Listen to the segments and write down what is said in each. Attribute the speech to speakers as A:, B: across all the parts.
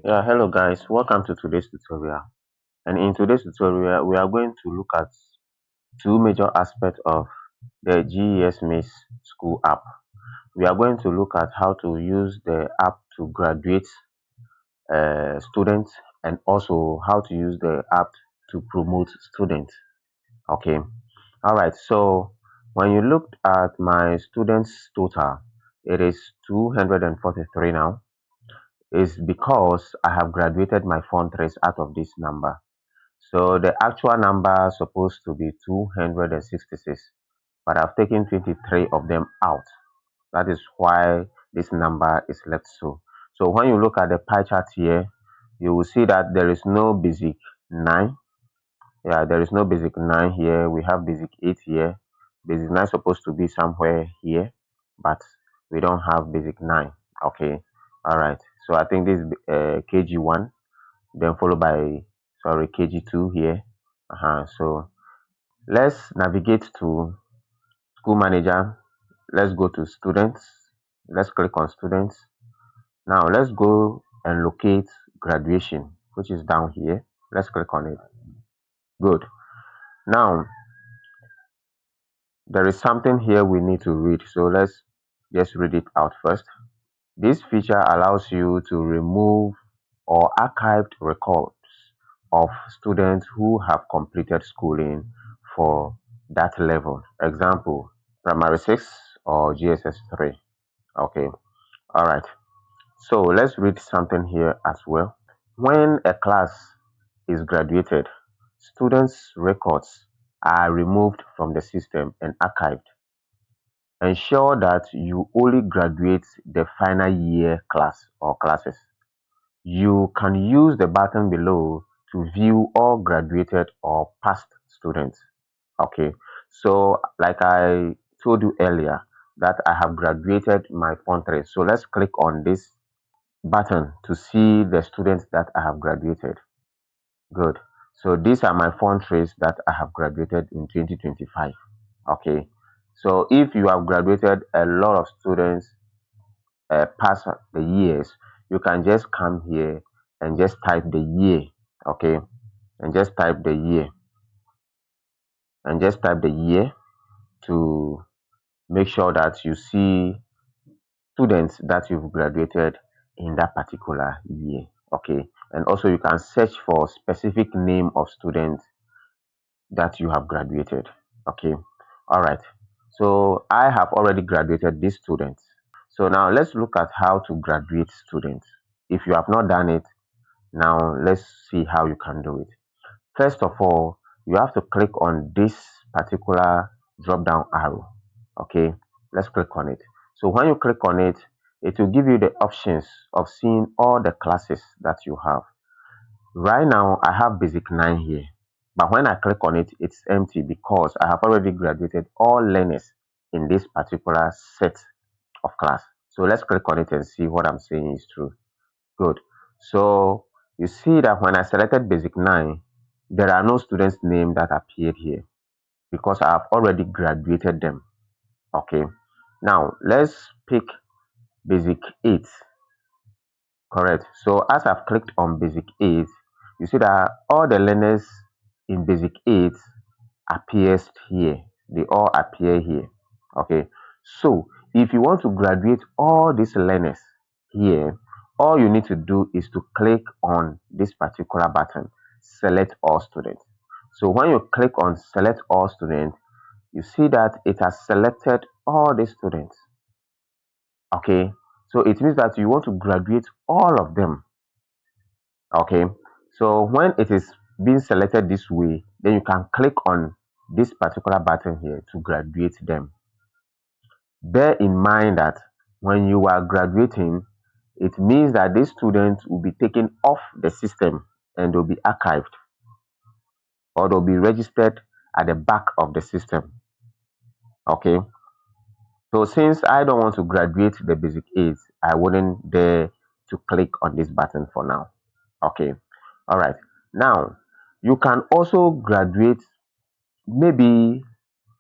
A: Yeah, hello guys, welcome to today's tutorial. And in today's tutorial, we are going to look at two major aspects of the GESMIS school app. We are going to look at how to use the app to graduate students and also how to use the app to promote students. Okay, all right. So when you look at my students total, it is 243 now. Is because I have graduated my phone trace out of this number. So the actual number is supposed to be 266, but I've taken 23 of them out. That is why this number is left so. So when you look at the pie chart here, you will see that there is no basic 9. Yeah, there is no basic 9 here. We have basic 8 here. Basic 9 is supposed to be somewhere here, but we don't have basic 9. Okay, all right. So I think this is KG1, then followed by, sorry, KG2 here. So let's navigate to school manager. Let's go to students. Let's click on students. Now let's go and locate graduation, which is down here. Let's click on it. Good. Now there is something here we need to read. So let's just read it out first. This feature allows you to remove or archive records of students who have completed schooling for that level. Example, primary 6 or GSS 3. Okay, all right. So let's read something here as well. When a class is graduated, students' records are removed from the system and archived. Ensure that you only graduate the final year class or classes. You can use the button below to view all graduated or past students. Okay, so like I told you earlier that I have graduated my phone trace. So let's click on this button to see the students that I have graduated. Good. So these are my phone trace that I have graduated in 2025. Okay. So if you have graduated a lot of students past the years, you can just come here and just type the year. Okay. And just type the year and just type the year to make sure that you see students that you've graduated in that particular year. Okay, and also you can search for specific name of students that you have graduated. Okay, all right. So I have already graduated these students. So now let's look at how to graduate students. If you have not done it, now let's see how you can do it. First of all, you have to click on this particular drop down arrow. Okay, let's click on it. So when you click on it, it will give you the options of seeing all the classes that you have. Right now, I have basic 9 here, but when I click on it, it's empty because I have already graduated all learners in this particular set of class. So let's click on it and see what I'm saying is true. Good. So you see that when I selected basic 9, there are no students' name that appeared here because I have already graduated them. Okay. Now let's pick basic 8. Correct. So as I've clicked on basic 8, you see that all the learners in basic 8 appears here. They all appear here. Okay. So if you want to graduate all these learners here, all you need to do is to click on this particular button, select all students. So when you click on select all students, you see that it has selected all the students. Okay, so it means that you want to graduate all of them. Okay, so when it is being selected this way, then you can click on this particular button here to graduate them. Bear in mind that when you are graduating, it means that these students will be taken off the system and they'll be archived or they'll be registered at the back of the system. Okay, so since I don't want to graduate the basic 8, I wouldn't dare to click on this button for now. Okay, all right. Now you can also graduate maybe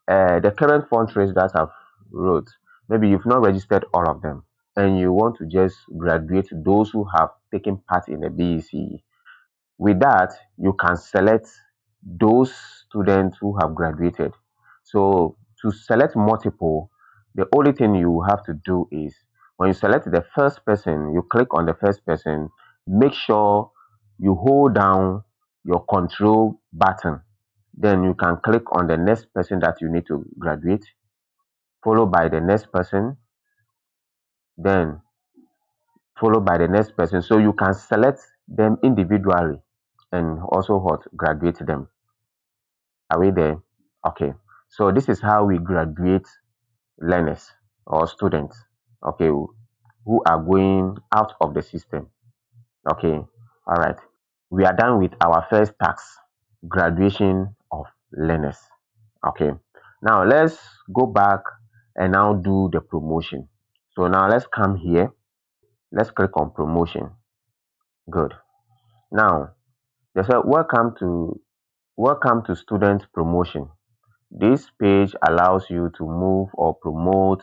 A: the current font trace that I've wrote. Maybe you've not registered all of them and you want to just graduate those who have taking part in the BECE. With that, you can select those students who have graduated. So to select multiple, the only thing you have to do is when you select the first person, you click on the first person, make sure you hold down your control button. Then you can click on the next person that you need to graduate, followed by the next person, then followed by the next person. So you can select them individually and also what graduate them. Are we there? Okay. So this is how we graduate learners or students, okay, who are going out of the system. Okay. All right. We are done with our first task, graduation of learners. Okay. Now let's go back and now do the promotion. So now let's come here. Let's click on promotion. Good. Now they said welcome to student promotion. This page allows you to move or promote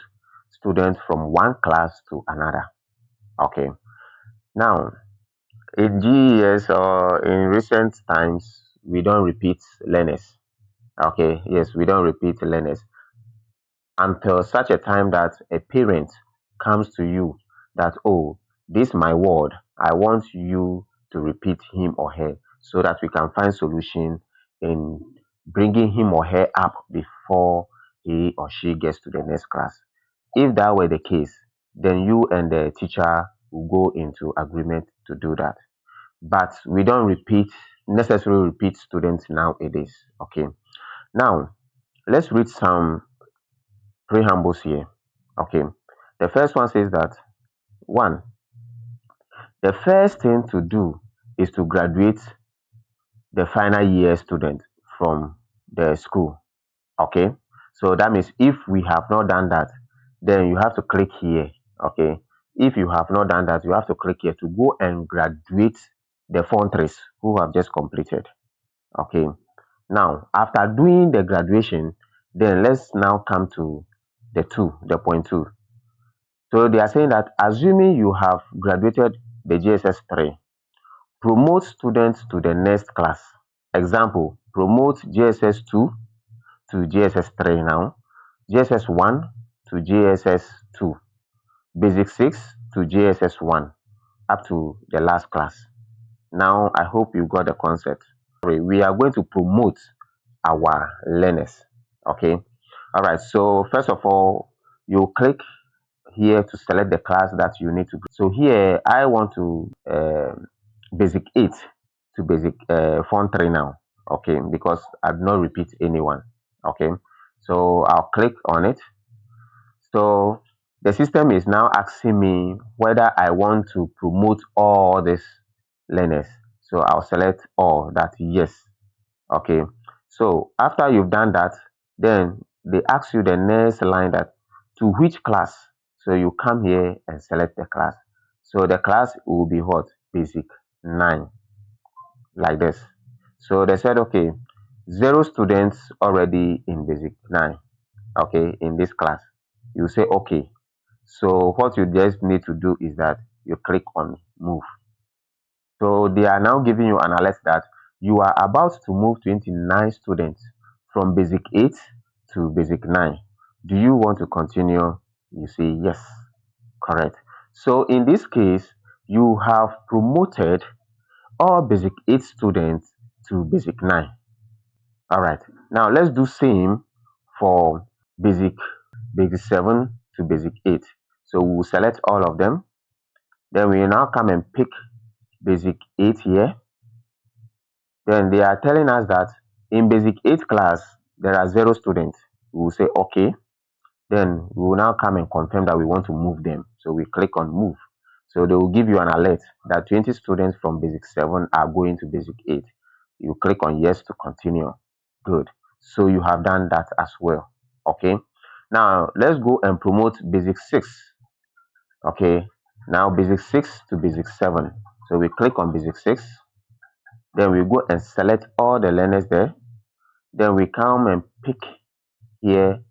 A: students from one class to another. Okay. Now, in GES or in recent times, we don't repeat learners. Okay. Yes, we don't repeat learners until such a time that a parent comes to you that, oh, this my ward. I want you to repeat him or her so that we can find solution in bringing him or her up before he or she gets to the next class. If that were the case, then you and the teacher will go into agreement to do that. But we don't necessarily repeat students nowadays. Okay. Now let's read some preambles here. Okay. The first one says that one, the first thing to do is to graduate the final year student from the school. Okay. So that means if we have not done that, then you have to click here. Okay. If you have not done that, you have to click here to go and graduate the foundries who have just completed. Okay. Now, after doing the graduation, then let's now come to the point two. So they are saying that assuming you have graduated the GSS 3, promote students to the next class. Example, promote GSS 2 to GSS 3 now, GSS 1 to GSS 2, Basic 6 to GSS 1, up to the last class. Now, I hope you got the concept. We are going to promote our learners. Okay. All right. So, first of all, you click here to select the class that you need to. So here I want to basic 8 to basic form 3 now. Okay, because I do not repeat anyone. Okay, so I'll click on it. So the system is now asking me whether I want to promote all these learners. So I'll select all that yes. Okay, so after you've done that, then they ask you the next line that to which class. So you come here and select the class. So the class will be what? Basic 9, like this. So they said, okay, 0 students already in basic 9, okay, in this class. You say, okay. So what you just need to do is that you click on move. So they are now giving you an alert that you are about to move 29 students from basic 8 to basic 9. Do you want to continue? You say yes, correct. So in this case, you have promoted all basic 8 students to basic 9. All right. Now let's do same for basic 7 to basic 8. So we'll select all of them. Then we now come and pick basic 8 here. Then they are telling us that in basic 8 class, there are 0 students. We will say, okay. Then we will now come and confirm that we want to move them. So we click on move. So they will give you an alert that 20 students from basic 7 are going to basic 8. You click on yes to continue. Good. So you have done that as well. Okay. Now let's go and promote basic 6. Okay. Now basic 6 to basic 7. So we click on basic 6. Then we go and select all the learners there. Then we come and pick here.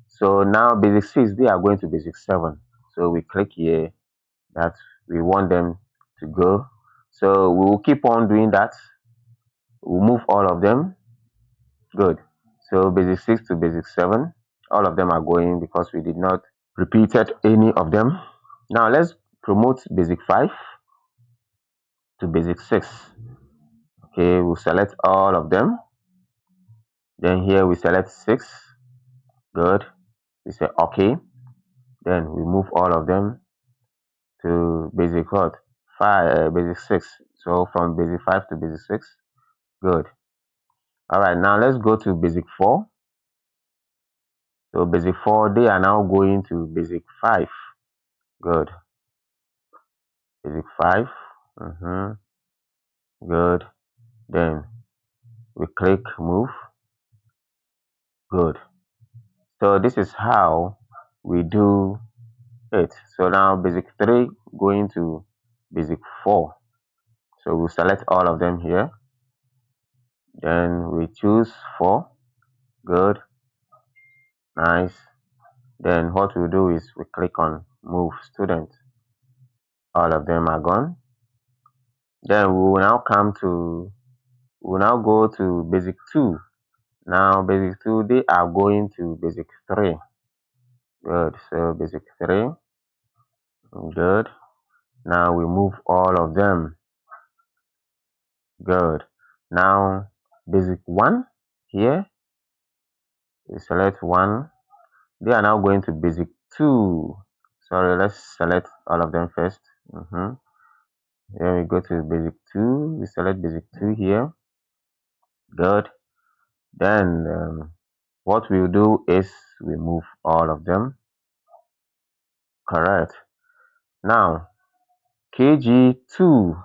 A: So now basic 6, they are going to basic 7. So we click here that we want them to go. So we will keep on doing that. We'll move all of them. Good. So basic 6 to basic 7, all of them are going because we did not repeated any of them. Now let's promote basic 5 to basic 6. Okay, we'll select all of them. Then here we select 6. Good. We say okay. Then we move all of them to basic what? 5, basic 6. So from basic 5 to basic 6. Good. All right, now let's go to basic 4. So basic 4, they are now going to basic 5. Good. Basic 5. Good. Then we click move. Good. So this is how we do it. So now basic 3 going to basic 4. So we select all of them here. Then we choose 4. Good. Nice. Then what we do is we click on move student. All of them are gone. Then we will now go to basic 2. Now basic 2, they are going to basic 3. Good. So basic 3. Good. Now we move all of them. Good. Now basic 1 here. We select 1. They are now going to basic 2. Sorry, let's select all of them first. Then we go to basic 2. We select basic 2 here. Good. Then what we'll do is we move all of them. Correct. Now KG2.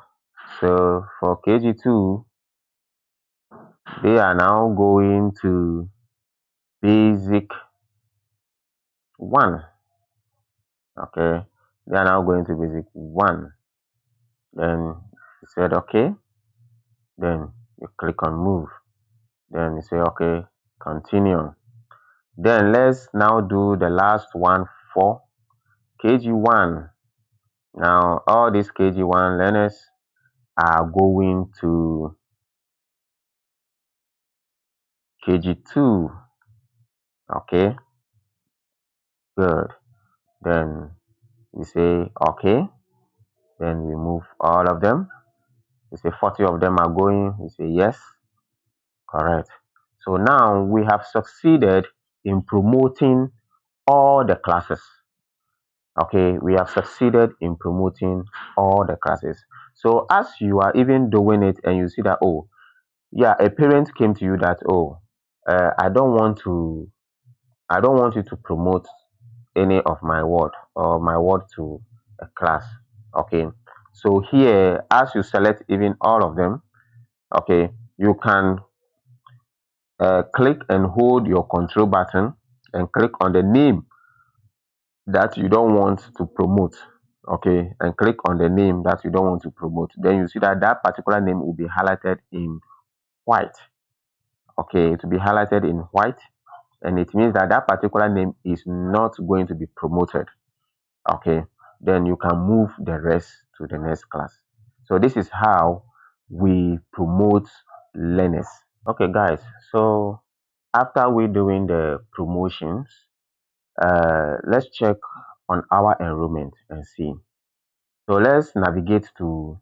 A: So for KG2, they are now going to basic 1. Okay, they are now going to basic 1. Then you said okay. Then you click on move. Then you say okay, continue. Then let's now do the last one for KG1. Now all these KG1 learners are going to KG2. Okay, good. Then we say okay. Then we move all of them. We say 40 of them are going. We say yes. Correct. So now we have succeeded in promoting all the classes. Okay, we have succeeded in promoting all the classes. So as you are even doing it and you see that, oh, yeah, a parent came to you that, oh, I don't want you to promote any of my word or my word to a class. Okay, so here, as you select even all of them, okay, you can click and hold your control button and click on the name that you don't want to promote. Okay, and click on the name that you don't want to promote. Then you see that that particular name will be highlighted in white. Okay, it will be highlighted in white, and it means that that particular name is not going to be promoted. Okay, then you can move the rest to the next class. So this is how we promote learners. Okay, guys, so after we doing the promotions, let's check on our enrollment and see. So let's navigate to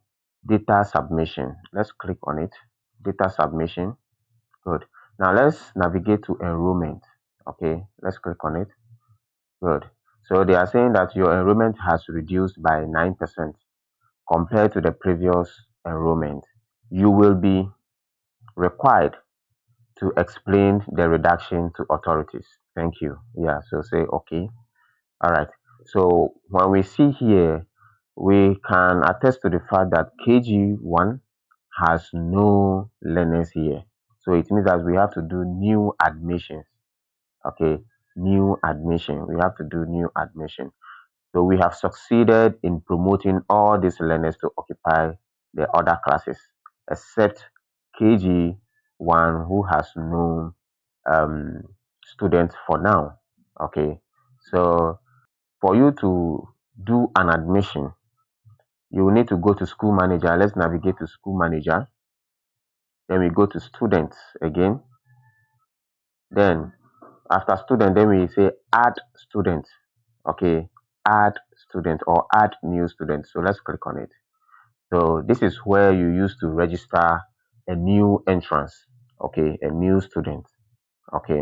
A: data submission. Let's click on it. Data submission. Good. Now let's navigate to enrollment. Okay, let's click on it. Good. So they are saying that your enrollment has reduced by 9% compared to the previous enrollment. You will be required to explain the reduction to authorities. Thank you. Yeah, so say okay. All right. So when we see here, we can attest to the fact that KG1 has no learners here. So it means that we have to do new admissions. Okay, new admission. We have to do new admission. So we have succeeded in promoting all these learners to occupy the other classes, except KG1 who has no students for now. Okay, so for you to do an admission, you will need to go to school manager. Let's navigate to school manager. Then we go to students again. Then after student, then we say add student. Okay, add student or add new student. So let's click on it. So this is where you use to register a new entrance. Okay, a new student. Okay,